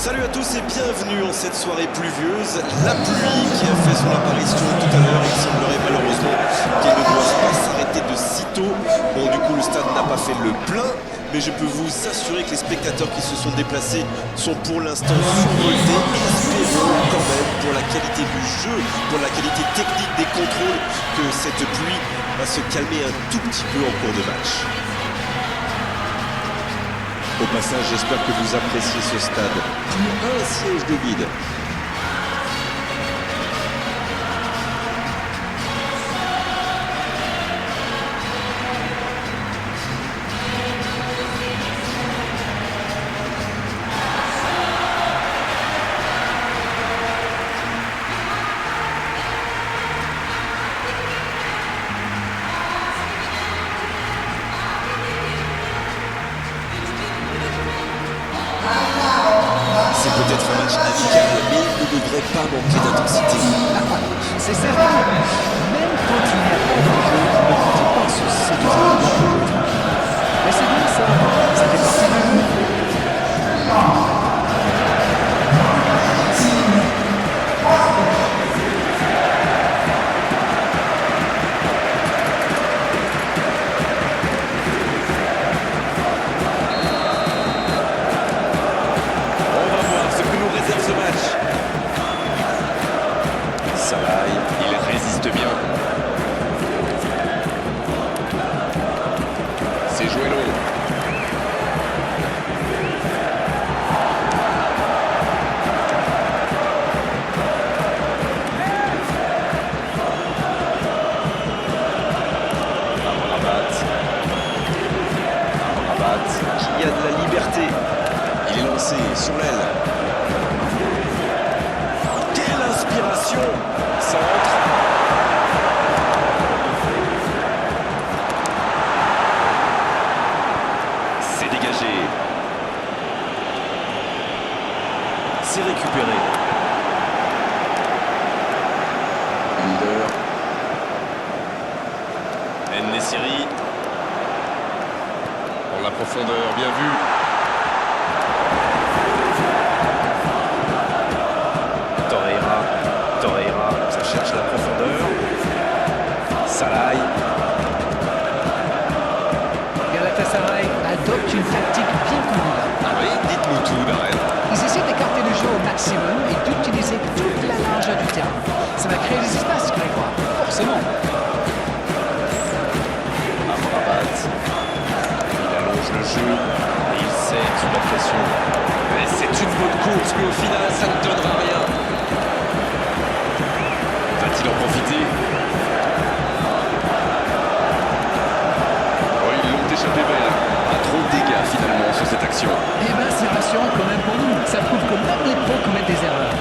Salut à tous et bienvenue en cette soirée pluvieuse. La pluie qui a fait son apparition tout à l'heure, il semblerait malheureusement qu'elle ne doive pas s'arrêter de sitôt. Bon, du coup, le stade n'a pas fait le plein, mais je peux vous assurer que les spectateurs qui se sont déplacés sont pour l'instant survoltés. Espérons quand même, pour la qualité du jeu, pour la qualité technique des contrôles, que cette pluie va se calmer un tout petit peu en cours de match. Au passage, j'espère que vous appréciez ce stade. Plus un siège de vide. C'est peut-être un match amical, mais il ne devrait pas manquer d'intensité. C'est certain. Même quand il n'y a pas d'enjeu, ne comptez pas sur ces deux équipes. Mais c'est bien ça. Ça fait partie du jeu. On va voir ce que nous réserve ce match. Salaï, il résiste bien. C'est Joëlo. Amrabat qui a de la liberté. Il est lancé sur l'aile. Quelle inspiration! Centre. C'est dégagé. C'est récupéré. Under. En-Nesyri. Dans la profondeur, bien vu. Torreira, ça cherche la profondeur. Salaï. Galatasaray adopte une tactique bien connue. Ah oui, dites-nous tout, Darren. Ils essaient d'écarter le jeu au maximum et d'utiliser toute la largeur du terrain. Ça va créer des espaces, Grégoire. Forcément. Amrabat. Il allonge le jeu et il cède sous la pression. Mais c'est une bonne course, mais au final, ça ne donnera rien. Va-t-il en profiter? Oh, ils l'ont échappé belle. Pas trop de dégâts finalement sur cette action. Eh ben, c'est rassurant quand même pour nous. Ça prouve que même les pros commettent des erreurs.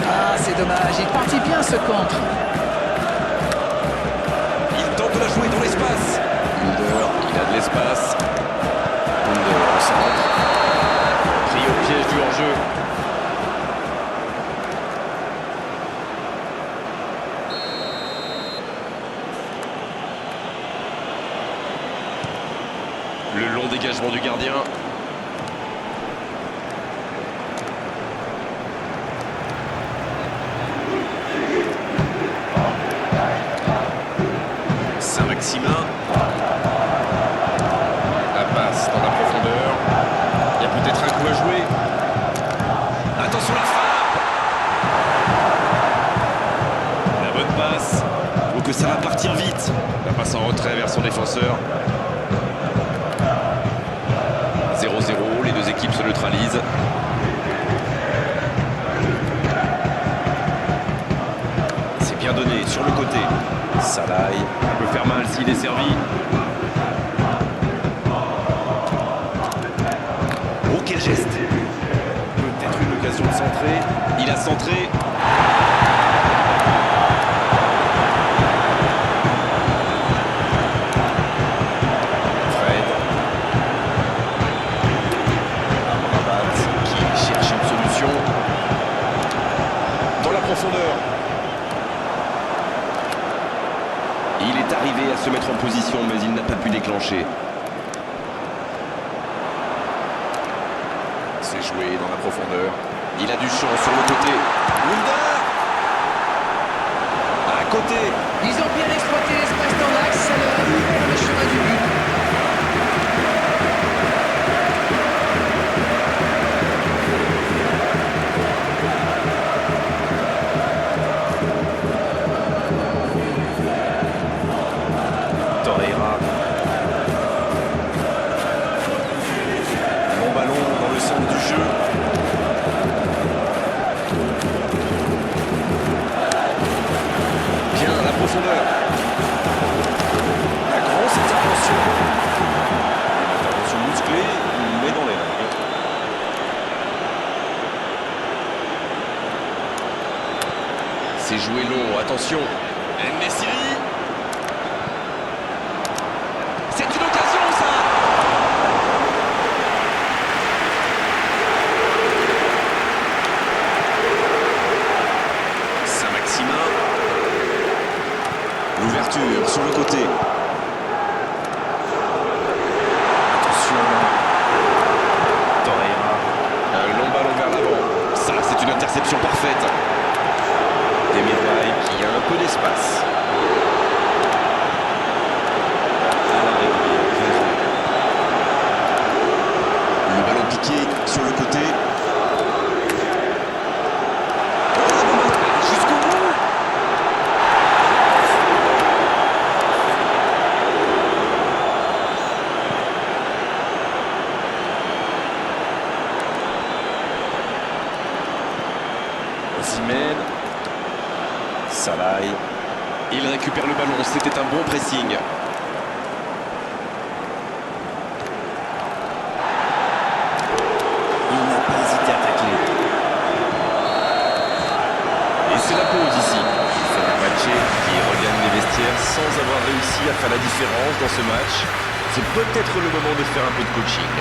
Ah, c'est dommage. Il partit bien ce contre. Il tente de la jouer dans l'espace. Under, il a de l'espace. Under au centre. Pris au piège du hors-jeu. Le long dégagement du gardien. Saint-Maximin. La passe dans la profondeur. Il y a peut-être un coup à jouer. Attention la frappe. La bonne passe. Faut que ça va partir vite. La passe en retrait vers son défenseur. 0-0, les deux équipes se neutralisent. C'est bien donné sur le côté. Salaï peut faire mal s'il est servi. Oh, quel geste! Peut-être une occasion de centrer. Il a centré. Il est arrivé à se mettre en position, mais il n'a pas pu déclencher. C'est joué dans la profondeur. Il a du champ sur le côté. Mulder à côté. Ils ont bien exploité l'espace dans l'axe, ça leur a ouvert le chemin du but. Torreira. Bon ballon dans le centre du jeu. Bien la profondeur. La grosse intervention. Une intervention musclée, mais dans les règles. C'est joué long, attention. En-Nesyri. C'est une occasion, ça. Saint-Maximin. L'ouverture sur le côté. Attention. Torreira. Un long ballon vers l'avant. Ça, c'est une interception parfaite. Demirbay qui a un peu d'espace. Le ballon piqué sur le côté. Jusqu'au bout. Osimhen. Salai. Il récupère le ballon, c'était un bon pressing. Il n'a pas hésité à tacler. Et c'est la pause ici. Fenerbahçe qui regagne les vestiaires sans avoir réussi à faire la différence dans ce match. C'est peut-être le moment de faire un peu de coaching.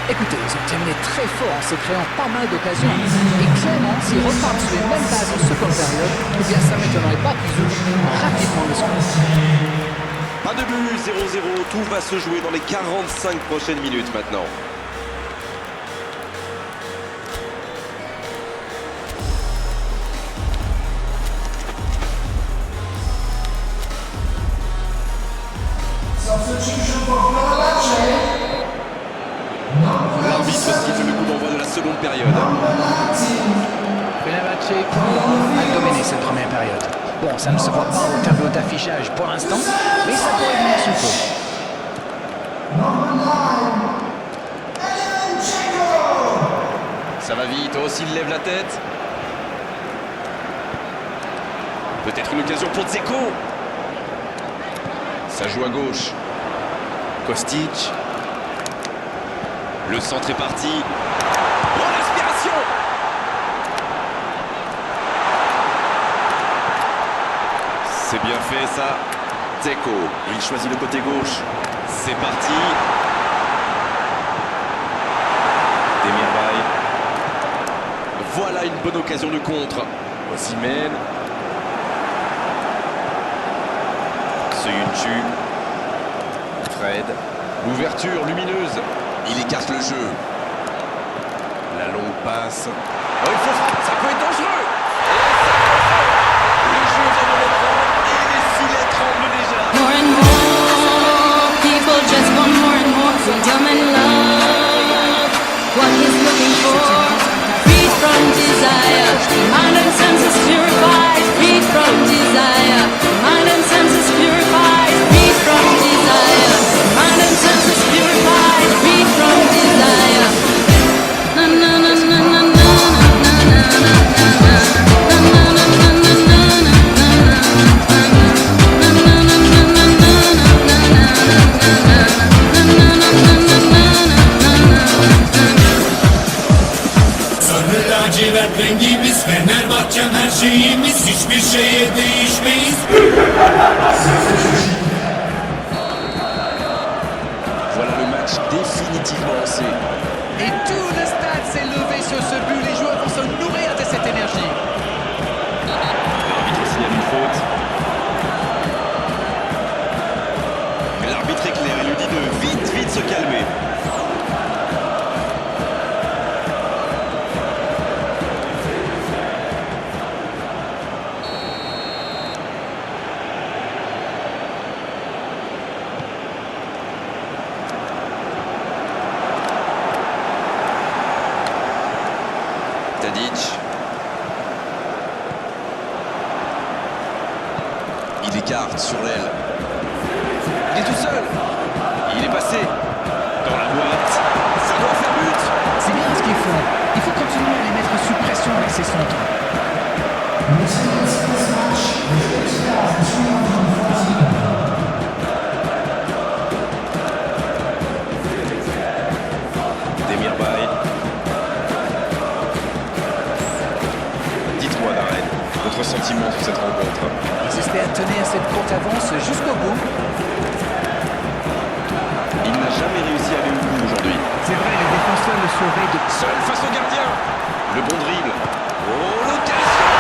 Écoutez, ils ont terminé très fort en se créant pas mal d'occasions. Et clairement, s'ils repartent sur les mêmes bases en seconde période, eh bien ça ne m'étonnerait pas qu'ils ouvrent rapidement le score. Pas de but, 0-0, tout va se jouer dans les 45 prochaines minutes maintenant. L'arbitre siffle le coup d'envoi de la seconde période. Fenerbahçe a dominé cette première période. Bon, ça ne se voit pas au tableau d'affichage pour l'instant, mais ça pourrait venir sous peu. Ça va vite, oh, s'il lève la tête. Peut-être une occasion pour Dzeko. Ça joue à gauche. Kostic. Le centre est parti. Oh, l'aspiration! C'est bien fait ça. Dzeko. Il choisit le côté gauche. C'est parti. Demirbay. Voilà une bonne occasion de contre. Osimhen. Söyüncü. Fred. L'ouverture lumineuse. Il écarte le jeu. La longue passe. Oh, il faut... Ça peut être dangereux. Le jeu vient de reprendre et les filets tremblent déjà. More and more people just want more and more freedom and love. What he's looking for, freed from desire, mind and senses purified, freed from desire, mind and senses purified, freed from desire, mind and senses purified, freed from desire. Na na na na na na na na na na. Lacivert rengimiz, Fenerbahçem her şeyimiz, hiçbir şeye değişmeyiz. Voilà le match définitivement lancé. Et tout le stade s'est levé sur ce but. Les joueurs vont se nourrir de cette énergie. L'arbitre signale une faute. Mais l'arbitre est clair et lui dit de vite se calmer. Tadic. Il écarte sur l'aile. Il est tout seul. Il est passé dans la boîte. Ça doit faire but. C'est bien ce qu'ils font. Il faut continuer à les mettre sous pression avec ces centres. Demirbay. Dites-moi, Darren, votre sentiment sur cette rencontre. Ils espèrent tenir cette courte avance jusqu'au bout. Il n'a jamais réussi à aller au bout aujourd'hui. C'est vrai, les défenseurs le sauraient de... Seul face au gardien. Le bon dribble. Oh, l'occasion.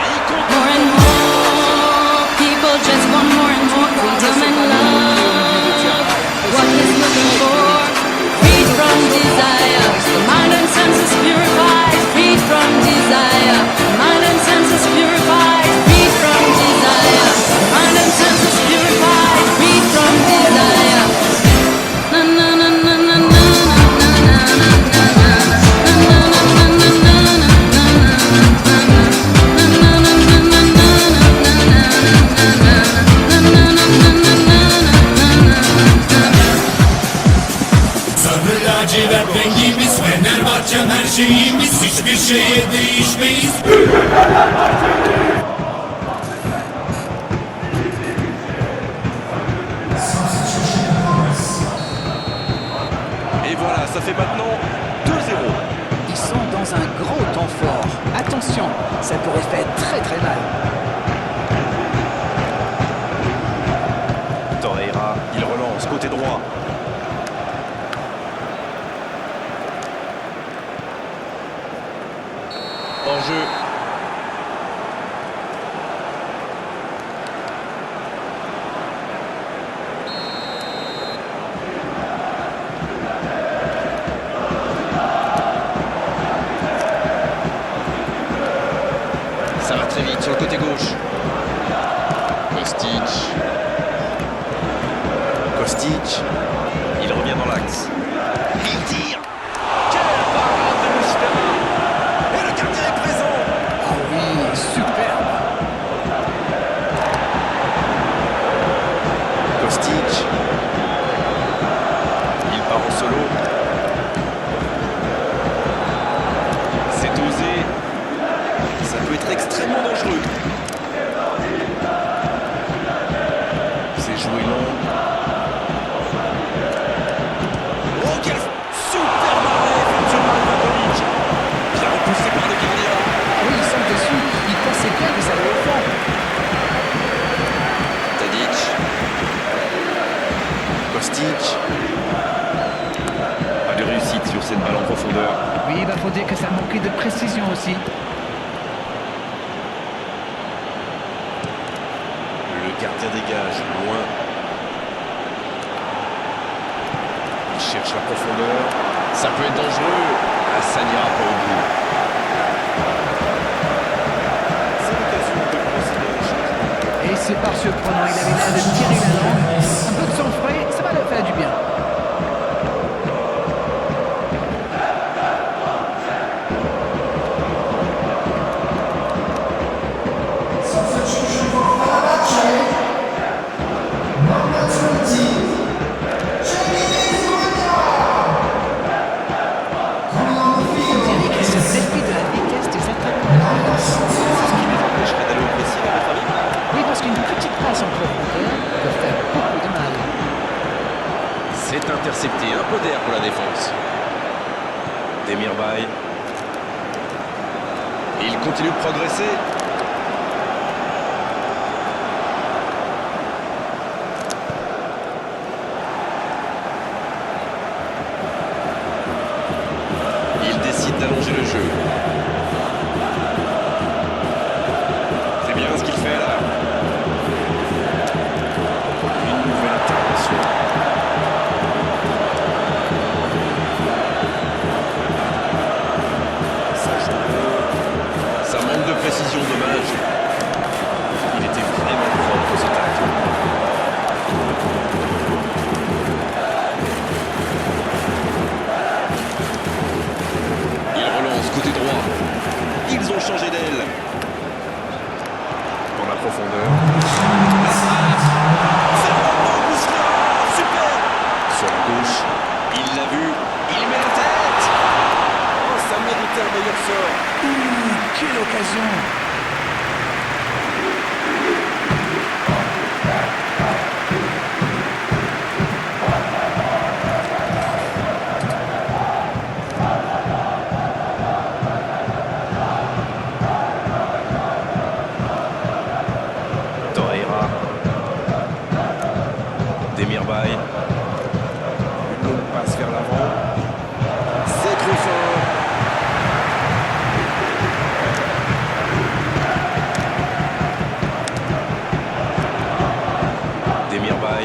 Et il compte. More and more people just want more and more freedom and love. What he's looking for, freed from desire. Mind and senses purified, freed from desire. Mind and senses purified, freed from desire. Mind and senses purified, freed from desire. Na na na na na na na na na Sarı lacivert rengimiz Fenerbahçem her şeyimiz Hiçbir şeye değişmeyiz Et voilà, ça fait maintenant 2-0. Ils sont dans un gros temps fort. Attention, ça pourrait faire très très mal. Torreira, il relance côté droit. En jeu. Ça va très vite sur le côté gauche. Kostic. Il revient dans l'axe. Il tire. Quelle parade de Muslera. Et le gardien est présent. Ah oui, superbe. Kostic. Il part en solo. C'est osé. Ça peut être extrêmement dangereux. C'est joué long. Oh, quel superbe arrêt effectué par Ivanovic. Bien repoussé par le gardien. Oui, ils sont dessus. Ils pensaient bien que ça allait au fond. Tadic. Kostic. Pas de réussite sur cette balle en profondeur. Oui, il faut dire que ça manquait de précision aussi. Le gardien dégage loin. Il cherche la profondeur. Ça peut être dangereux. Ah, ça n'ira pas au bout. C'est l'occasion de procéder à l'échec. Et c'est par surprenant. Il avait l'air de tirer la langue. Un peu de sang frais, ça va leur faire du bien. C'est intercepté, un peu d'air pour la défense. Demirbay. Il continue de progresser. Il décide d'allonger le jeu. C'est bien ce qu'il fait là. Une nouvelle intervention. Ça manque de précision, dommage. Il était vraiment propre ce tacle. sort. Ouh, quelle occasion! Torreira. Demirbay. Une longue passe vers l'avant. C'est trop fort. Demirbay.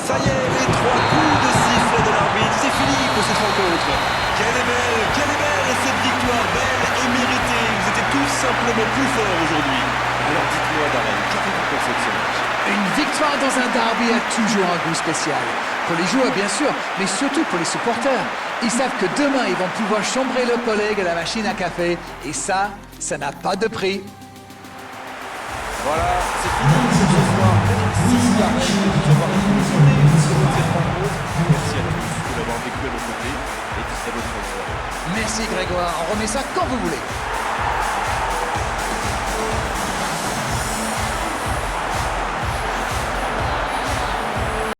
Ça y est, les 3 coups de sifflet de l'arbitre. C'est fini pour cette rencontre. Quelle est belle cette victoire, belle et méritée. Vous étiez tous simplement plus forts aujourd'hui. Alors dites-moi, Darren, qu'avez-vous pensé de ce match? Une victoire dans un derby a toujours un goût spécial. Pour les joueurs, bien sûr, mais surtout pour les supporters. Ils savent que demain, ils vont pouvoir chambrer leurs collègues à la machine à café. Et ça n'a pas de prix. Voilà, c'est fini pour ce soir. Merci Darren de nous avoir écoutés sur cette rencontre. Merci à tous de l'avoir vécu à nos côtés et qui à votre revoir. Merci Grégoire, on remet ça quand vous voulez.